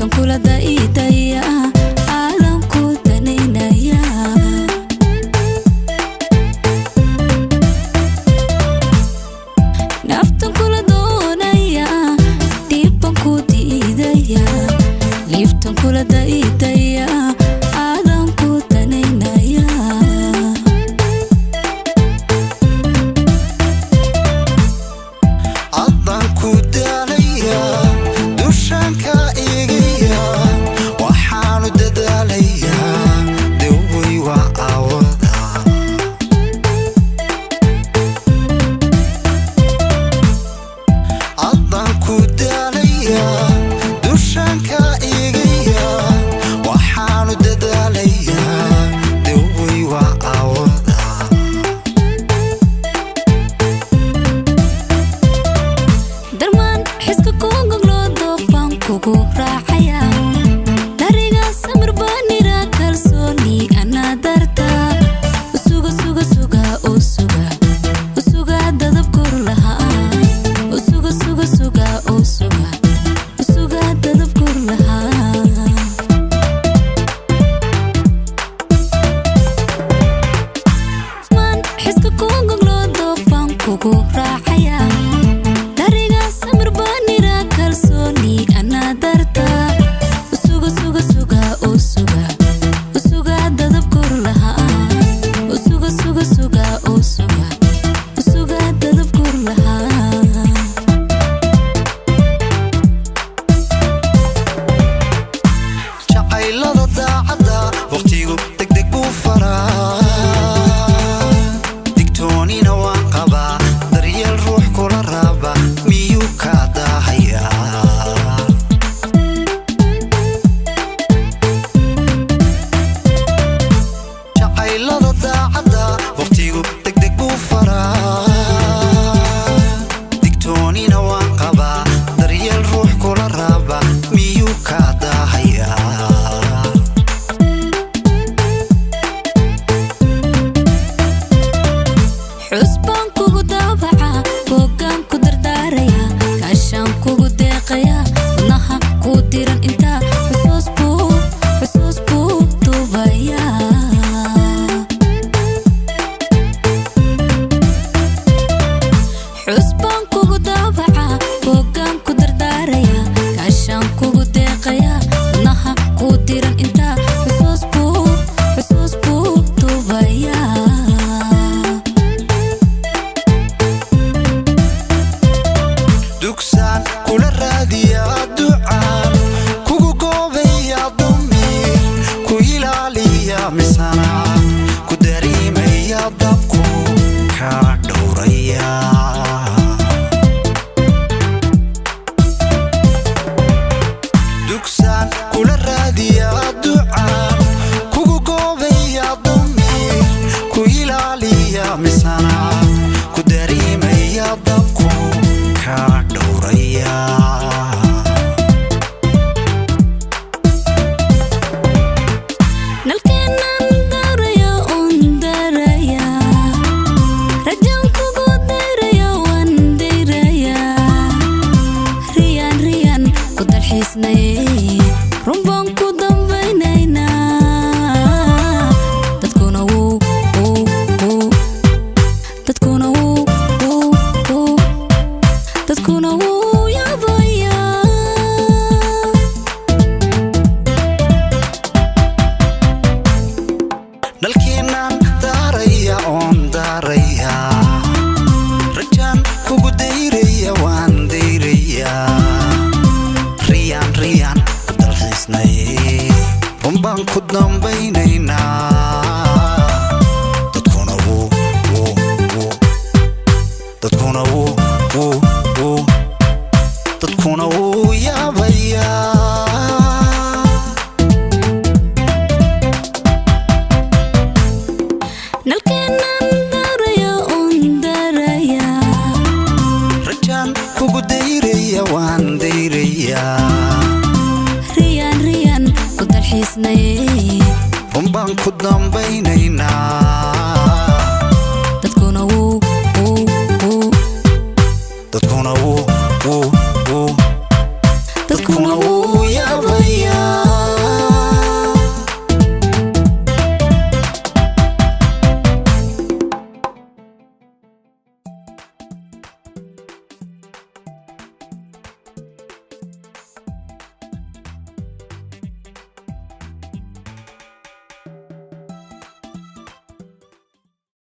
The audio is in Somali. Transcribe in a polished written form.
naftan kula daidaya aadan ku danaynaya naftan kula doonaya dhiban ku diidaya liftan kula daidaya aadan ku danaynaya aadan ku daalaya dushanka igiya waxaanu dadaalaya daway waa awada aadan ku daalaya dushanka igiya waxaanu dadaalaya daway waa awada darmaan xiska koogoglo doofan kugu raacaya dariga samir baanira kalsooni anaa darta usuga suga suga usuga usuga dadab kor lahaa usuga suga suga usuga usuga dadab kor lahaa man xiska koogoglo doofan kugu raacaya dariga samir baanira kalsooni anaa darta usuga suga suga usuga usuga dadab kor lahaa usuga suga suga usuga usuga dadab kor lahaa jacaylada daacada waqtigu degdeg buu faraa digtoonina waan qabaa daryeel ruux kula raba miyuu kaa daahayaa jacaylada daacada waqtigu degdeg buu faraa digtoonina waan qabaa daryeel ruux kula raba miyuu kaa daahayaa xusbaan kugu daabaca boogaan ku dardaaraya kaashaan kugu deeqaya wadnaha kuu diran intaa xusuus buu duubaya xusbaan kugu daabaca boogaan ku dardaaraya kaashaan kugu deeqaya wadnaha kuu diran intaa xusuus buu duubaya dugsaan kula raadiya ducaan kugu goobaya damiir ku ilaaliya misana ku dareemaya dabku kaa dhowraya dugsaan kula raadiya ducaan kugu goobaya damiir ku ilaaliya misana ku dareemaya dabku kaa dhowraya nalkeenan daraya un daraya rajaan kugu dayraya waan dayraya riyan riyan ku dalxiisnaye runbaan ku dambaynaynaa dadkuna dadkuna wuu yaabaya nalkeenan daaraya oon daaraya rajaan kugu dayraya waan dayraya riyan riyan ku dalxiisnaye runbaan ku dambaynaynaa dadkuna dadkuna wuu yaabaya nalkeenan daraya un daraya rajaan kugu dayraya waan dayraya riyan riyan ku dalxiisnaye runbaan ku dambaynaynaa dadkuna dadkuna